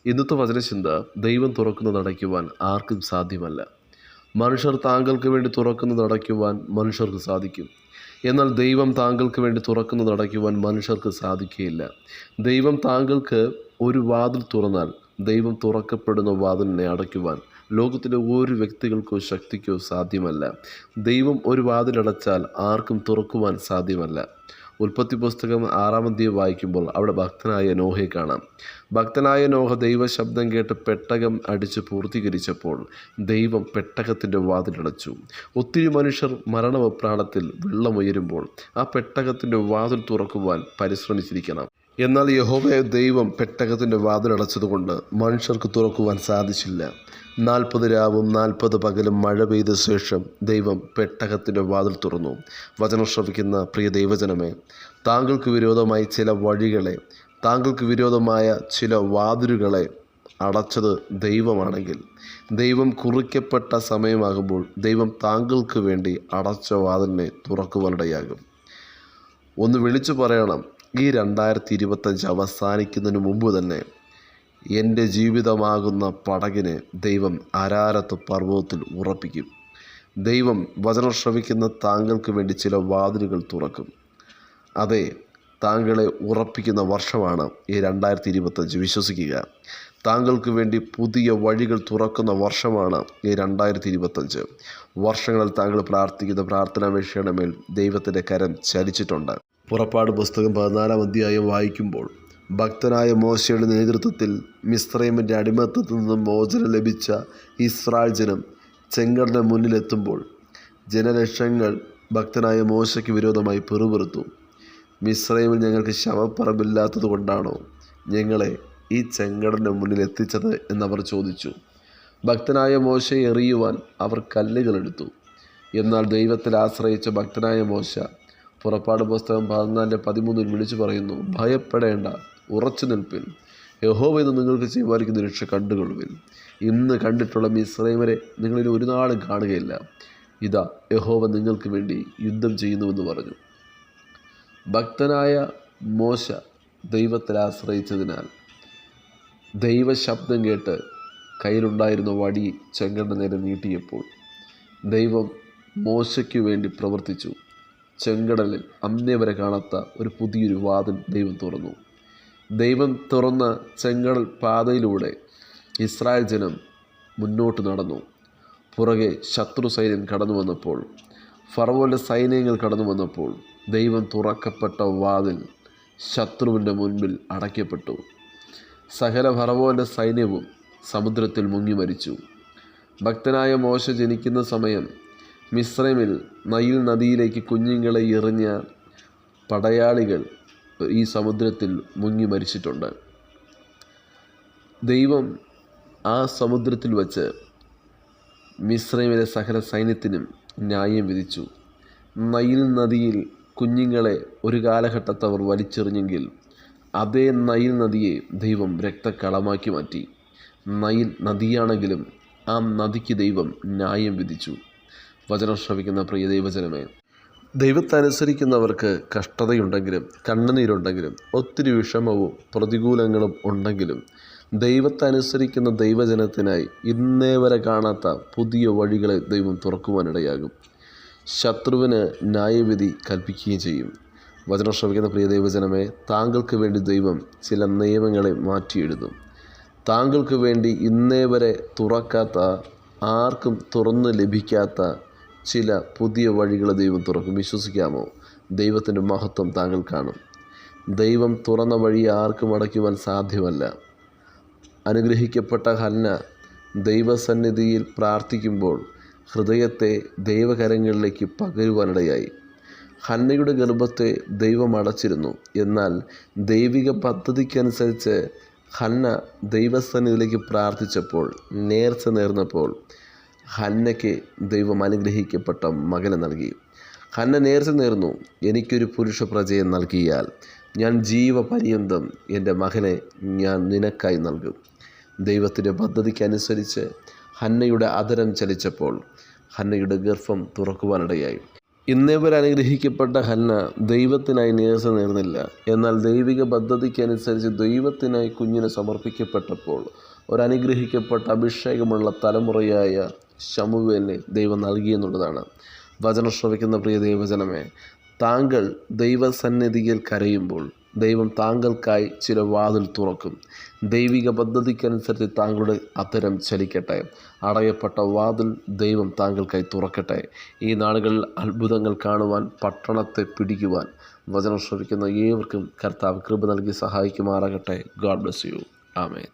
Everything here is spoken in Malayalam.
ഇന്നത്തെ വചനചിന്ത, ദൈവം തുറക്കുന്നത് അടയ്ക്കുവാൻ ആർക്കും സാധ്യമല്ല. മനുഷ്യർ താങ്കൾക്ക് വേണ്ടി തുറക്കുന്നത് അടയ്ക്കുവാൻ മനുഷ്യർക്ക് സാധിക്കും. എന്നാൽ ദൈവം താങ്കൾക്ക് വേണ്ടി തുറക്കുന്നത് അടയ്ക്കുവാൻ മനുഷ്യർക്ക് സാധിക്കുകയില്ല. ദൈവം താങ്കൾക്ക് ഒരു വാതിൽ തുറന്നാൽ ദൈവം തുറക്കപ്പെടുന്ന വാതിലിനെ അടയ്ക്കുവാൻ ലോകത്തിലെ ഒരു വ്യക്തികൾക്കോ ശക്തിക്കോ സാധ്യമല്ല. ദൈവം ഒരു വാതിലടച്ചാൽ ആർക്കും തുറക്കുവാൻ സാധ്യമല്ല. ഉൽപ്പത്തി പുസ്തകം 6-ാം അധ്യായം വായിക്കുമ്പോൾ അവിടെ ഭക്തനായ നോഹയെ കാണാം. ഭക്തനായ നോഹ ദൈവശബ്ദം കേട്ട് പെട്ടകം അടിച്ച് പൂർത്തീകരിച്ചപ്പോൾ ദൈവം പെട്ടകത്തിൻ്റെ വാതിലടച്ചു. ഒത്തിരി മനുഷ്യർ മരണവെപ്രാളത്തിൽ വെള്ളമുയരുമ്പോൾ ആ പെട്ടകത്തിൻ്റെ വാതിൽ തുറക്കുവാൻ പരിശ്രമിച്ചിരിക്കണം. എന്നാൽ യഹോവയായ ദൈവം പെട്ടകത്തിൻ്റെ വാതിലടച്ചതുകൊണ്ട് മനുഷ്യർക്ക് തുറക്കുവാൻ സാധിച്ചില്ല. 40 രാവും 40 പകലും മഴ പെയ്ത ശേഷം ദൈവം പെട്ടകത്തിൻ്റെ വാതിൽ തുറന്നു. വചനം ശ്രവിക്കുന്ന പ്രിയ ദൈവജനമേ, താങ്കൾക്ക് വിരോധമായി ചില വഴികളെ, താങ്കൾക്ക് വിരോധമായ ചില വാതിലുകളെ അടച്ചത് ദൈവമാണെങ്കിൽ, ദൈവം കുറിക്കപ്പെട്ട സമയമാകുമ്പോൾ ദൈവം താങ്കൾക്ക് വേണ്ടി അടച്ച വാതിലിനെ തുറക്കുവാനിടയാകും. ഒന്ന് വിളിച്ചു പറയണം, ഈ 2025 അവസാനിക്കുന്നതിന് മുമ്പ് തന്നെ എൻ്റെ ജീവിതമാകുന്ന പടകിനെ ദൈവം അരാരത്ത് പർവ്വതത്തിൽ ഉറപ്പിക്കും. ദൈവം വചനം ശ്രവിക്കുന്ന താങ്കൾക്ക് വേണ്ടി ചില വാതിലുകൾ തുറക്കും. അതെ, താങ്കളെ ഉറപ്പിക്കുന്ന വർഷമാണ് ഈ 2025. വിശ്വസിക്കുക, താങ്കൾക്ക് വേണ്ടി പുതിയ വഴികൾ തുറക്കുന്ന വർഷമാണ് ഈ 2025. വർഷങ്ങളിൽ താങ്കൾ പ്രാർത്ഥിക്കുന്ന പ്രാർത്ഥനാപേക്ഷയുടെ മേൽ ദൈവത്തിൻ്റെ കരം ചലിച്ചിട്ടുണ്ട്. പുറപ്പാട് പുസ്തകം 14-ാം അധ്യായം വായിക്കുമ്പോൾ ഭക്തനായ മോശയുടെ നേതൃത്വത്തിൽ മിസ്രയീമിൻ്റെ അടിമത്തത്തിൽ നിന്നും മോചനം ലഭിച്ച ഇസ്രായേൽ ജനം ചെങ്കടലിന് മുന്നിലെത്തുമ്പോൾ ജനലക്ഷങ്ങൾ ഭക്തനായ മോശയ്ക്ക് വിരോധമായി പിറുപിറുത്തു. മിസ്രയീമിൽ ഞങ്ങൾക്ക് ശവപ്പറമ്പില്ലാത്തത് കൊണ്ടാണോ ഞങ്ങളെ ഈ ചെങ്കടലിന് മുന്നിൽ എത്തിച്ചത് എന്നവർ ചോദിച്ചു. ഭക്തനായ മോശയെ എറിയുവാൻ അവർ കല്ലുകളെടുത്തു. എന്നാൽ ദൈവത്തിൽ ആശ്രയിച്ച ഭക്തനായ മോശ പുറപ്പാട് പുസ്തകം 14-13 വിളിച്ചു പറയുന്നു, ഭയപ്പെടേണ്ട, ഉറച്ചു നിൽപ്പിൻ, യഹോവ ഇന്ന് നിങ്ങൾക്ക് ചെയ്യുവാനിരിക്കുന്ന രക്ഷ കണ്ടുകൊള്ളുവിൻ. ഇന്ന് കണ്ടിട്ടുള്ള മിസ്രയീമരെ നിങ്ങളിനി ഒരു നാളും കാണുകയില്ല. ഇതാ യഹോവ നിങ്ങൾക്ക് വേണ്ടി യുദ്ധം ചെയ്യുന്നുവെന്ന് പറഞ്ഞു. ഭക്തനായ മോശ ദൈവത്തിൽ ആശ്രയിച്ചതിനാൽ ദൈവശബ്ദം കേട്ട് കയ്യിലുണ്ടായിരുന്ന വടി ചെങ്കടലിന് നേരെ നീട്ടിയപ്പോൾ ദൈവം മോശയ്ക്ക് വേണ്ടി പ്രവർത്തിച്ചു. ചെങ്കടലിൽ അന്നേ വരെ കാണാത്ത ഒരു പുതിയൊരു വാതിൽ ദൈവം തുറന്നു. ദൈവം തുറന്ന ചെങ്കടൽ പാതയിലൂടെ ഇസ്രായേൽ ജനം മുന്നോട്ട് നടന്നു. പുറകെ ശത്രു സൈന്യം കടന്നു വന്നപ്പോൾ, ഫറവോൻ്റെ സൈന്യങ്ങൾ കടന്നു വന്നപ്പോൾ ദൈവം തുറക്കപ്പെട്ട വാതിൽ ശത്രുവിൻ്റെ മുൻപിൽ അടയ്ക്കപ്പെട്ടു. സകല ഫറവോൻ്റെ സൈന്യവും സമുദ്രത്തിൽ മുങ്ങി മരിച്ചു. ഭക്തനായ മോശ ജനിക്കുന്ന സമയം മിസ്രയീമിൽ നൈൽ നദിയിലേക്ക് കുഞ്ഞുങ്ങളെ എറിഞ്ഞ പടയാളികൾ ഈ സമുദ്രത്തിൽ മുങ്ങി മരിച്ചിട്ടുണ്ട്. ദൈവം ആ സമുദ്രത്തിൽ വച്ച് മിസ്രയീമിലെ സകല സൈന്യത്തിനും ന്യായം വിധിച്ചു. നൈൽ നദിയിൽ കുഞ്ഞുങ്ങളെ ഒരു കാലഘട്ടത്തിൽ അവർ വലിച്ചെറിഞ്ഞെങ്കിൽ അതേ നൈൽ നദിയെ ദൈവം രക്തക്കളമാക്കി മാറ്റി. നൈൽ നദിയാണെങ്കിലും ആ നദിക്ക് ദൈവം ന്യായം വിധിച്ചു. വചനം ശ്രവിക്കുന്ന പ്രിയ ദൈവജനമേ, ദൈവത്തെ അനുസരിക്കുന്നവർക്ക് കഷ്ടതയുണ്ടെങ്കിലും കണ്ണുനീരുണ്ടെങ്കിലും ഒത്തിരി വിഷമവും പ്രതികൂലങ്ങളും ഉണ്ടെങ്കിലും ദൈവത്തെ അനുസരിക്കുന്ന ദൈവജനത്തിനായി ഇന്നേ വരെ കാണാത്ത പുതിയ വഴികളെ ദൈവം തുറക്കുവാനിടയാകും. ശത്രുവിന് ന്യായവിധി കൽപ്പിക്കുകയും ചെയ്യും. വചനം ശ്രവിക്കുന്ന പ്രിയ ദൈവജനമേ, താങ്കൾക്ക് വേണ്ടി ദൈവം ചില നിയമങ്ങളെ മാറ്റിയെഴുതും. താങ്കൾക്ക് വേണ്ടി ഇന്നേ വരെ തുറക്കാത്ത, ആർക്കും തുറന്ന് ലഭിക്കാത്ത ചില പുതിയ വഴികൾ ദൈവം തുറക്കും. വിശ്വസിക്കാമോ? ദൈവത്തിൻ്റെ മഹത്വം താങ്കൾ കാണും. ദൈവം തുറന്ന വഴി ആർക്കും അടയ്ക്കുവാൻ സാധ്യമല്ല. അനുഗ്രഹിക്കപ്പെട്ട ഹന്ന ദൈവസന്നിധിയിൽ പ്രാർത്ഥിക്കുമ്പോൾ ഹൃദയത്തെ ദൈവകരങ്ങളിലേക്ക് പകരുവാനിടയായി. ഹന്നയുടെ ഗർഭത്തെ ദൈവം അടച്ചിരുന്നു. എന്നാൽ ദൈവിക പദ്ധതിക്കനുസരിച്ച് ഹന്ന ദൈവസന്നിധിയിലേക്ക് പ്രാർത്ഥിച്ചപ്പോൾ, നേർച്ച നേർന്നപ്പോൾ ഹന്നയ്ക്ക് ദൈവം അനുഗ്രഹിക്കപ്പെട്ട മകനെ നൽകി. ഹന്ന നേർച്ച നേർന്നു, എനിക്കൊരു പുരുഷ പ്രജയെ നൽകിയാൽ ഞാൻ ജീവപര്യന്തം എൻ്റെ മകനെ ഞാൻ നിനക്കായി നൽകും. ദൈവത്തിൻ്റെ പദ്ധതിക്കനുസരിച്ച് ഹന്നയുടെ അധരം ചലിച്ചപ്പോൾ ഹന്നയുടെ ഗർഭം തുറക്കുവാനിടയായി. ഇന്നേ വരെ അനുഗ്രഹിക്കപ്പെട്ട ഹന്ന ദൈവത്തിനായി നേർച്ച നേർന്നില്ല. എന്നാൽ ദൈവിക പദ്ധതിക്കനുസരിച്ച് ദൈവത്തിനായി കുഞ്ഞിനെ സമർപ്പിക്കപ്പെട്ടപ്പോൾ ഒരനുഗ്രഹിക്കപ്പെട്ട അഭിഷേകമുള്ള തലമുറയായ ശമൂവേലിനെ ദൈവം നൽകിയെന്നുള്ളതാണ്. വചനം ശ്രവിക്കുന്ന പ്രിയ ദൈവജനമേ, താങ്കൾ ദൈവസന്നിധിയിൽ കരയുമ്പോൾ ദൈവം താങ്കൾക്കായി ചില വാതിൽ തുറക്കും. ദൈവിക പദ്ധതിക്കനുസരിച്ച് താങ്കളുടെ അത്തരം ചലിക്കട്ടെ. അടയപ്പെട്ട വാതിൽ ദൈവം താങ്കൾക്കായി തുറക്കട്ടെ. ഈ നാളുകളിൽ അത്ഭുതങ്ങൾ കാണുവാൻ, പട്ടണത്തെ പിടിക്കുവാൻ വചനം ശ്രവിക്കുന്ന ഏവർക്കും കർത്താവ് കൃപ നൽകി സഹായിക്കുമാറാകട്ടെ. God bless you. ആമേൻ.